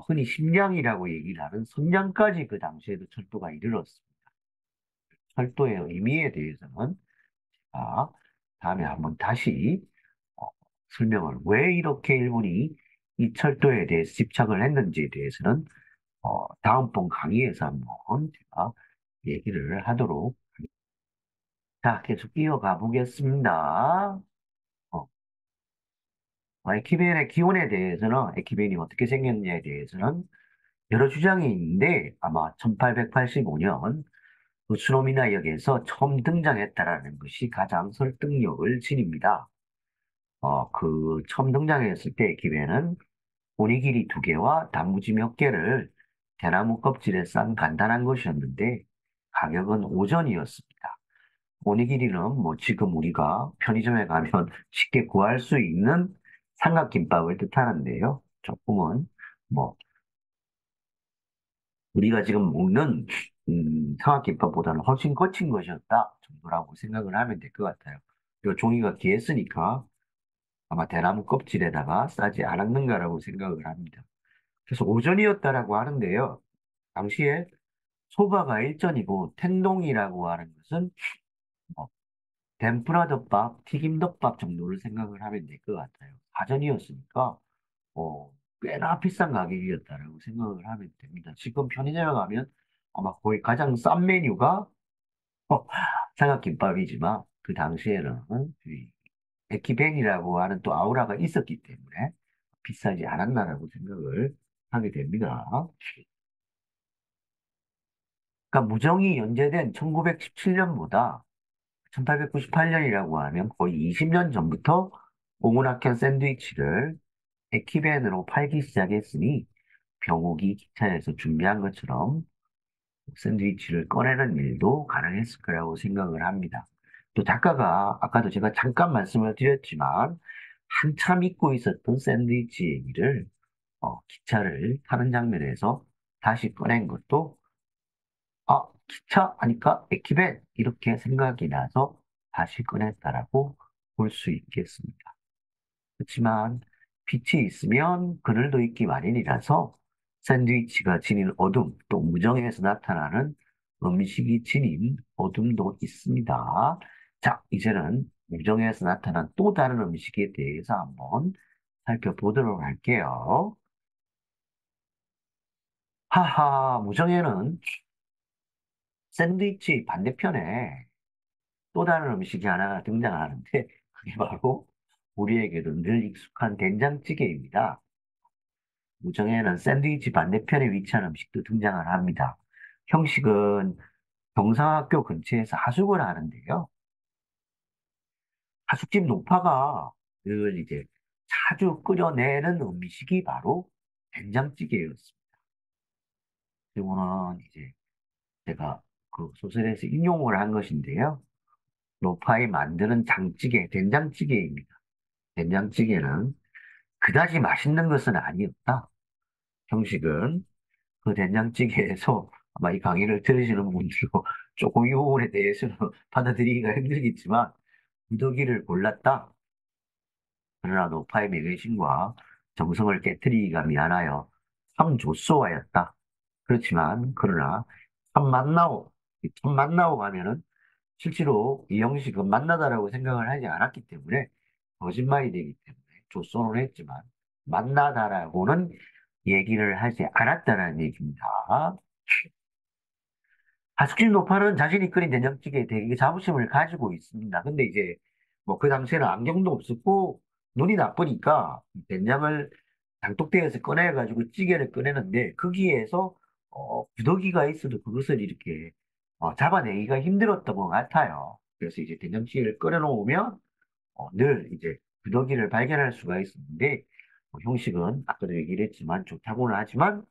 흔히 심량이라고 얘기를 하는 선량까지 그 당시에도 철도가 이르렀습니다. 철도의 의미에 대해서는 아, 다음에 한번 다시 어, 설명을 왜 이렇게 일본이 이 철도에 대해서 집착을 했는지에 대해서는 다음번 강의에서 한번 제가 얘기를 하도록. 자, 계속 이어가 보겠습니다. 어, 에키벤의 기원에 대해서는, 에키벤이 어떻게 생겼냐에 대해서는 여러 주장이 있는데, 아마 1885년 우츠노미나역에서 처음 등장했다라는 것이 가장 설득력을 지닙니다. 처음 등장했을 때 에키벤은 오니기리 두 개와 단무지 몇 개를 대나무 껍질에 싼 간단한 것이었는데, 가격은 오전이었습니다. 오니기리는 뭐 지금 우리가 편의점에 가면 쉽게 구할 수 있는 삼각김밥을 뜻하는데요. 조금은 뭐 우리가 지금 먹는 삼각김밥보다는 훨씬 거친 것이었다 정도라고 생각을 하면 될 것 같아요. 이 종이가 귀했으니까 아마 대나무 껍질에다가 싸지 않았는가라고 생각을 합니다. 그래서 오전이었다라고 하는데요. 당시에 소바가 일전이고 텐동이라고 하는 것은 뭐 덴푸라 덮밥, 튀김 덮밥 정도를 생각을 하면 될 것 같아요. 가전이었으니까 꽤나 비싼 가격이었다라고 생각을 하면 됩니다. 지금 편의점에 가면 아마 거의 가장 싼 메뉴가 어, 삼각김밥이지만 그 당시에는 이 에키벤이라고 하는 또 아우라가 있었기 때문에 비싸지 않았나라고 생각을 하게 됩니다. 그러니까 무정이 연재된 1917년보다 1898년이라고 하면 거의 20년 전부터 오문학현 샌드위치를 에키벤으로 팔기 시작했으니 병옥이 기차에서 준비한 것처럼 샌드위치를 꺼내는 일도 가능했을 거라고 생각을 합니다. 또 작가가 아까도 제가 잠깐 말씀을 드렸지만 한참 잊고 있었던 샌드위치 얘기를 기차를 타는 장면에서 다시 꺼낸 것도 기차 하니까 에키벤 이렇게 생각이 나서 다시 꺼냈다라고 볼 수 있겠습니다. 그렇지만 빛이 있으면 그늘도 있기 마련이라서 샌드위치가 지닌 어둠, 또 무정에서 나타나는 음식이 지닌 어둠도 있습니다. 자, 이제는 무정에서 나타난 또 다른 음식에 대해서 한번 살펴보도록 할게요. 하하, 무정에는 샌드위치 반대편에 또 다른 음식이 하나가 등장하는데 그게 바로 우리에게도 늘 익숙한 된장찌개입니다. 우정에는 샌드위치 반대편에 위치한 음식도 등장을 합니다. 형식은 경상학교 근처에서 하숙을 하는데요. 하숙집 노파가 늘 이제 자주 끓여내는 음식이 바로 된장찌개였습니다. 이거는 이제 제가 그 소설에서 인용을 한 것인데요. 노파이 만드는 장찌개, 된장찌개입니다. 된장찌개는 그다지 맛있는 것은 아니었다. 형식은 그 된장찌개에서 아마 이 강의를 들으시는 분들도 조금 이 부분에 대해서는 받아들이기가 힘들겠지만 구더기를 골랐다. 그러나 노파의 매개심과 정성을 깨뜨리기가 미안하여 참 조소하였다. 그렇지만 그러나 참 만나오, 참 만나오 하면은 실제로 이 형식은 만나다라고 생각을 하지 않았기 때문에 거짓말이 되기 때문에 조소는 했지만 만나다라고는 얘기를 하지 않았다는 얘기입니다. 하숙집 노파는 자신이 끓인 된장찌개에 되게 자부심을 가지고 있습니다. 근데 이제 뭐 그 당시에는 안경도 없었고 눈이 나쁘니까 된장을 장독대에서 꺼내가지고 찌개를 꺼내는데 거기에서 구더기가 있어도 그것을 이렇게 잡아내기가 힘들었던 것 같아요. 그래서 이제 된장찌개를 끓여 놓으면 늘 이제 구더기를 발견할 수가 있었는데 형식은 아까도 얘기를 했지만 좋다고는 하지만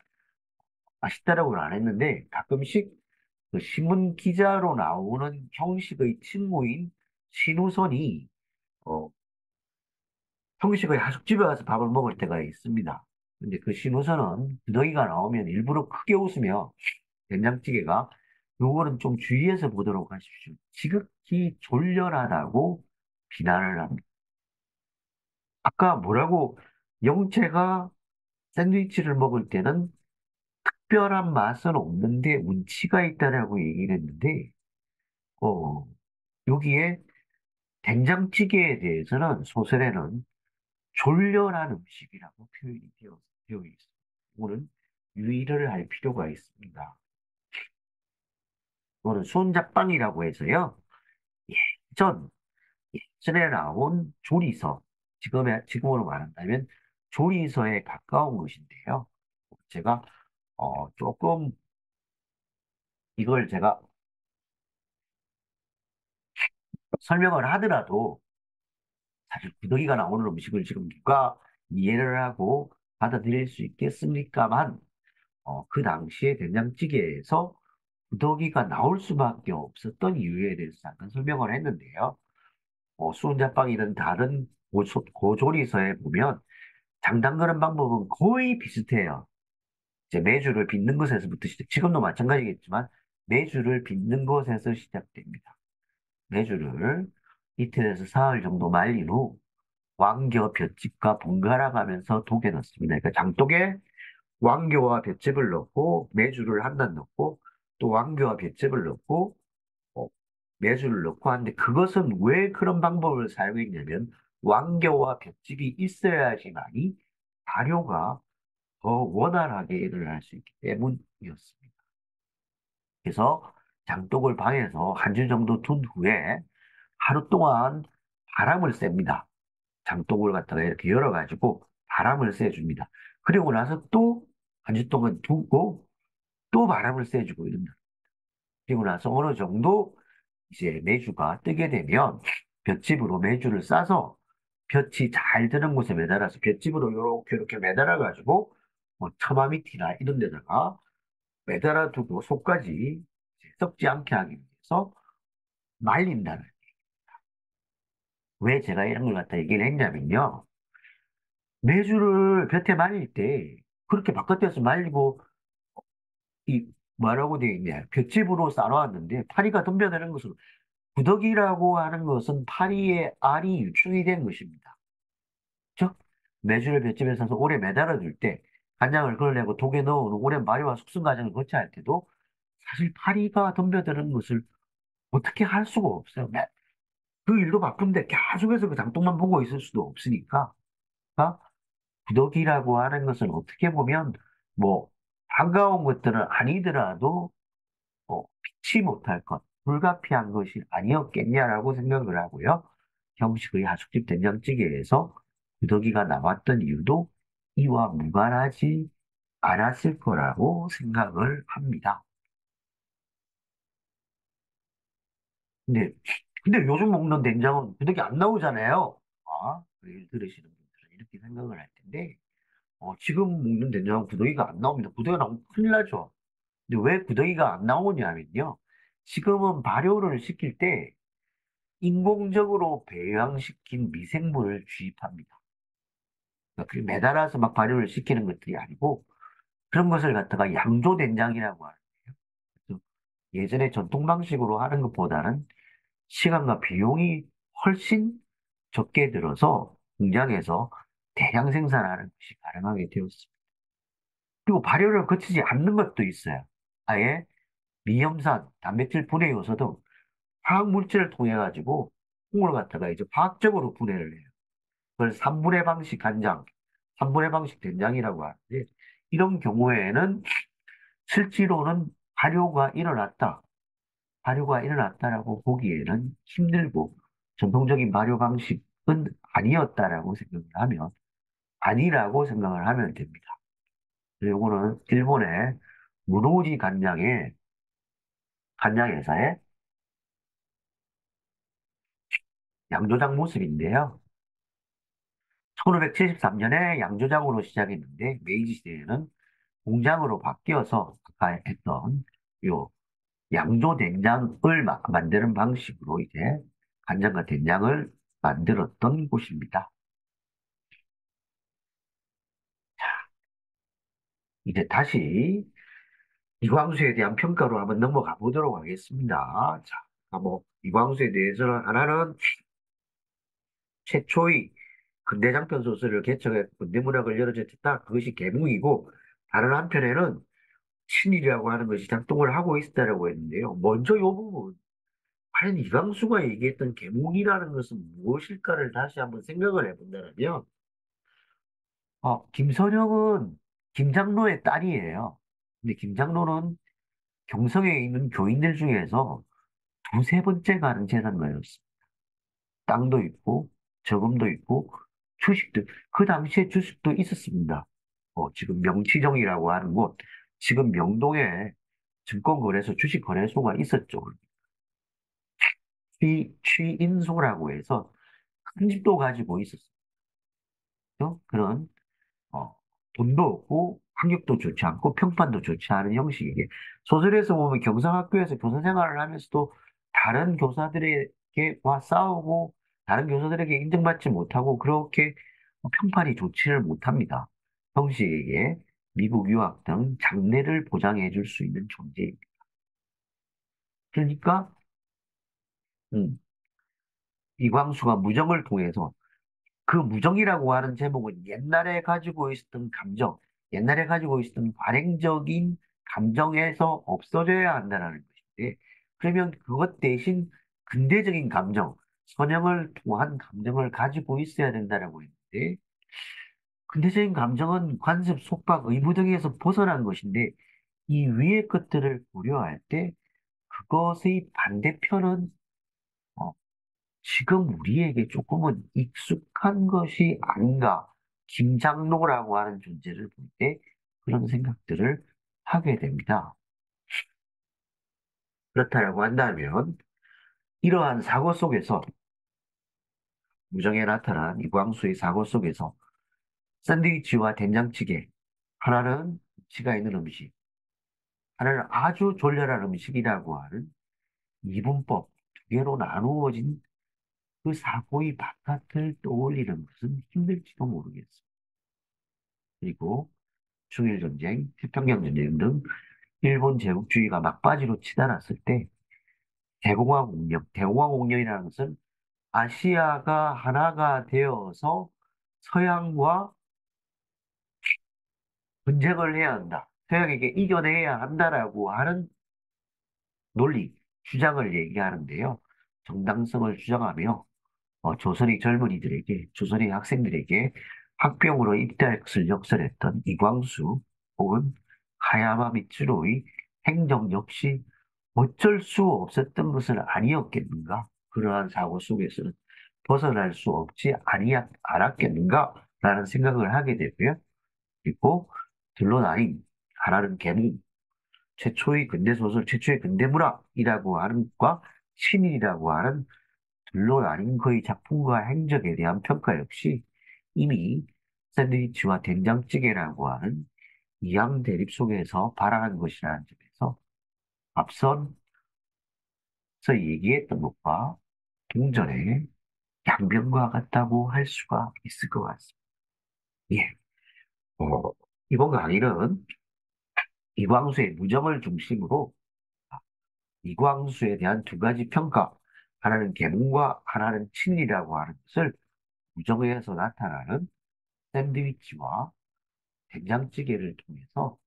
맛있다라고는 안 했는데 가끔씩 그 신문 기자로 나오는 형식의 친구인 신우선이 어, 형식의 하숙집에 가서 밥을 먹을 때가 있습니다. 근데 그 신우선은 구더기가 나오면 일부러 크게 웃으며 된장찌개가 요거는 좀 주의해서 보도록 하십시오. 지극히 졸렬하다고 비난을 합니다. 아까 뭐라고 영채가 샌드위치를 먹을 때는 특별한 맛은 없는데 운치가 있다라고 얘기를 했는데 어, 여기에 된장찌개에 대해서는 소설에는 졸렬한 음식이라고 표현이 되어 있습니다. 이거는 유의를 할 필요가 있습니다. 이거는 손잡빵이라고 해서요. 예전, 예전에 나온 조리서, 지금으로 말한다면 조리서에 가까운 것인데요. 제가, 조금 이걸 제가 설명을 하더라도 사실 구더기가 나오는 음식을 지금 누가 이해를 하고 받아들일 수 있겠습니까만, 그 당시에 된장찌개에서 구더기가 나올 수밖에 없었던 이유에 대해서 잠깐 설명을 했는데요. 수은자빵이든 다른 고조리서에 보면 장 담그는 방법은 거의 비슷해요. 이제 메주를 빚는 것에서부터 지금도 마찬가지겠지만 메주를 빚는 것에서 시작됩니다. 메주를 이틀에서 사흘 정도 말린 후 왕겨, 볏짚과 번갈아 가면서 독에 넣습니다. 그러니까 장독에 왕겨와 볏짚을 넣고 메주를 한 단 넣고 또 왕겨와 볏짚을 넣고 어, 메주를 넣고 하는데 그것은 왜 그런 방법을 사용했냐면 왕겨와 볏짚이 있어야지만이 발효가 더 원활하게 일어날 수 있기 때문이었습니다. 그래서 장독을 방에서 한 주 정도 둔 후에 하루 동안 바람을 쐬입니다. 장독을 갖다가 이렇게 열어가지고 바람을 쐬줍니다. 그리고 나서 또 한 주 동안 두고 또 바람을 쐬주고 이런다. 그리고 나서 어느 정도 이제 메주가 뜨게 되면 볏짚으로 메주를 싸서 볕이 잘 드는 곳에 매달아서 볏짚으로 이렇게 매달아가지고 뭐 처마 밑이나 이런 데다가 매달아 두고 속까지 이제 썩지 않게 하기 위해서 말린다는. 왜 제가 이런 걸 갖다 얘기를 했냐면요. 메주를 볕에 말릴 때 그렇게 바깥에서 말리고 이 뭐라고 되어 있냐. 볏짚으로 쌓아놨는데 파리가 덤벼드는 것으로 구더기라고 하는 것은 파리의 알이 유충이 된 것입니다. 즉, 메주를 볏짚에 사서 오래 매달아 둘 때, 간장을 걸러내고 독에 넣어놓은 오랜 발효와 숙성 과정을 거쳐야 할 때도 사실 파리가 덤벼드는 것을 어떻게 할 수가 없어요. 그 일도 바쁜데 계속해서 그 장독만 보고 있을 수도 없으니까. 그러니까 구더기라고 하는 것은 어떻게 보면 뭐 반가운 것들은 아니더라도 피치 못할 것, 불가피한 것이 아니었겠냐라고 생각을 하고요. 형식의 하숙집 된장찌개에서 구더기가 나왔던 이유도 이와 무관하지 않았을 거라고 생각을 합니다. 근데, 근데 요즘 먹는 된장은 구더기 안 나오잖아요. 일 들으시는 분들은 이렇게 생각을 할 텐데, 지금 먹는 된장은 구더기가 안 나옵니다. 구더기가 나오면 큰일 나죠. 근데 왜 구더기가 안 나오냐면요. 지금은 발효를 시킬 때 인공적으로 배양시킨 미생물을 주입합니다. 그러니까 그 매달아서 막 발효를 시키는 것들이 아니고 그런 것을 갖다가 양조된장이라고 하는 거예요. 그래서 예전에 전통 방식으로 하는 것보다는 시간과 비용이 훨씬 적게 들어서 공장에서 대량 생산하는 것이 가능하게 되었습니다. 그리고 발효를 거치지 않는 것도 있어요. 아예 미염산, 단백질 분해 요소 등 화학 물질을 통해 가지고 콩을 갖다가 이제 화학적으로 분해를 해요. 그걸 3분해 방식 간장, 3분해 방식 된장이라고 하는데 이런 경우에는 실제로는 발효가 일어났다. 발효가 일어났다라고 보기에는 힘들고 전통적인 발효 방식은 아니었다라고 생각을 하면 아니라고 생각을 하면 됩니다. 요거는 일본의 무로우지 간장 회사의 양조장 모습인데요. 1573년에 양조장으로 시작했는데 메이지 시대에는 공장으로 바뀌어서 아까 했던 요 양조 된장을 만드는 방식으로 이제 간장과 된장을 만들었던 곳입니다. 이제 다시 이광수에 대한 평가로 한번 넘어가 보도록 하겠습니다. 자, 뭐 이광수에 대해서는 하나는 최초의 근대장편 소설을 개척해 근대문학을 열어젖혔다. 그것이 계몽이고 다른 한편에는 신이라고 하는 것이 작동을 하고 있다라고 했는데요. 먼저 이 부분, 과연 이광수가 얘기했던 계몽이라는 것은 무엇일까를 다시 한번 생각을 해본다면, 김선영은 김장로의 딸이에요. 근데 김장로는 경성에 있는 교인들 중에서 두세 번째 가는 재산가였어. 땅도 있고, 저금도 있고, 주식도, 그 당시에 주식도 있었습니다. 지금 명치정이라고 하는 곳, 지금 명동에 증권거래소, 주식거래소가 있었죠. 취인소라고 해서 큰 집도 가지고 있었어요. 그런, 어, 돈도 없고, 환경도 좋지 않고, 평판도 좋지 않은 형식이게. 소설에서 보면 경상학교에서 교사 생활을 하면서도 다른 교사들에게와 싸우고, 다른 교사들에게 인정받지 못하고, 그렇게 평판이 좋지를 못합니다. 형식에게 미국 유학 등 장래를 보장해 줄 수 있는 존재입니다. 그러니까, 음, 이광수가 무정을 통해서 그 무정이라고 하는 제목은 옛날에 가지고 있었던 감정, 옛날에 가지고 있었던 관행적인 감정에서 없어져야 한다는 것인데, 그러면 그것 대신 근대적인 감정, 선형을 통한 감정을 가지고 있어야 된다라고 했는데, 근대적인 감정은 관습, 속박, 의무 등에서 벗어난 것인데, 이 위의 것들을 고려할 때, 그것의 반대편은 어, 지금 우리에게 조금은 익숙한 것이 아닌가. 김장로라고 하는 존재를 볼 때 그런 생각들을 하게 됩니다. 그렇다고 한다면 이러한 사고 속에서 무정에 나타난 이광수의 사고 속에서 샌드위치와 된장찌개 하나는 치가 있는 음식, 하나는 아주 졸렬한 음식이라고 하는 이분법 두 개로 나누어진 그 사고의 바깥을 떠올리는 것은 힘들지도 모르겠습니다. 그리고 중일전쟁, 태평양전쟁 등 일본 제국주의가 막바지로 치달았을 때 대공화국령이라는 것은 아시아가 하나가 되어서 서양과 분쟁을 해야 한다. 서양에게 이겨내야 한다라고 하는 논리, 주장을 얘기하는데요. 정당성을 주장하며 조선의 젊은이들에게, 조선의 학생들에게 학병으로 입대할 것을 역설했던 이광수 혹은 하야마 미츠루의 행정 역시 어쩔 수 없었던 것은 아니었겠는가? 그러한 사고 속에서는 벗어날 수 없지 않았겠는가? 라는 생각을 하게 되고요. 그리고 둘로 나뉜 하나는 계몽, 최초의 근대소설, 최초의 근대문학이라고 하는 것과 신이라고 하는 둘로 나뉜 그의 작품과 행적에 대한 평가 역시 이미 샌드위치와 된장찌개라고 하는 이양 대립 속에서 발생한 것이라는 점에서 앞서서 얘기했던 것과 동전의 양변과 같다고 할 수가 있을 것 같습니다. 예. 어, 이번 강의는 이광수의 무정을 중심으로 이광수에 대한 두 가지 평가, 하나는 계몽과 하나는 친이라고 하는 것을 무정에서 나타나는 샌드위치와 된장찌개를 통해서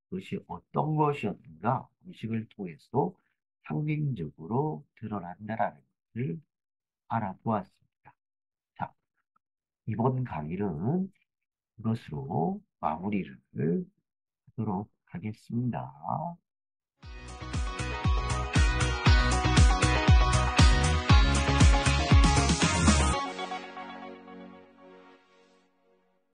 그것이 어떤 것이었는가 음식을 통해서도 상징적으로 드러난다라는 것을 알아보았습니다. 자, 이번 강의는 이것으로 마무리를 하도록 하겠습니다.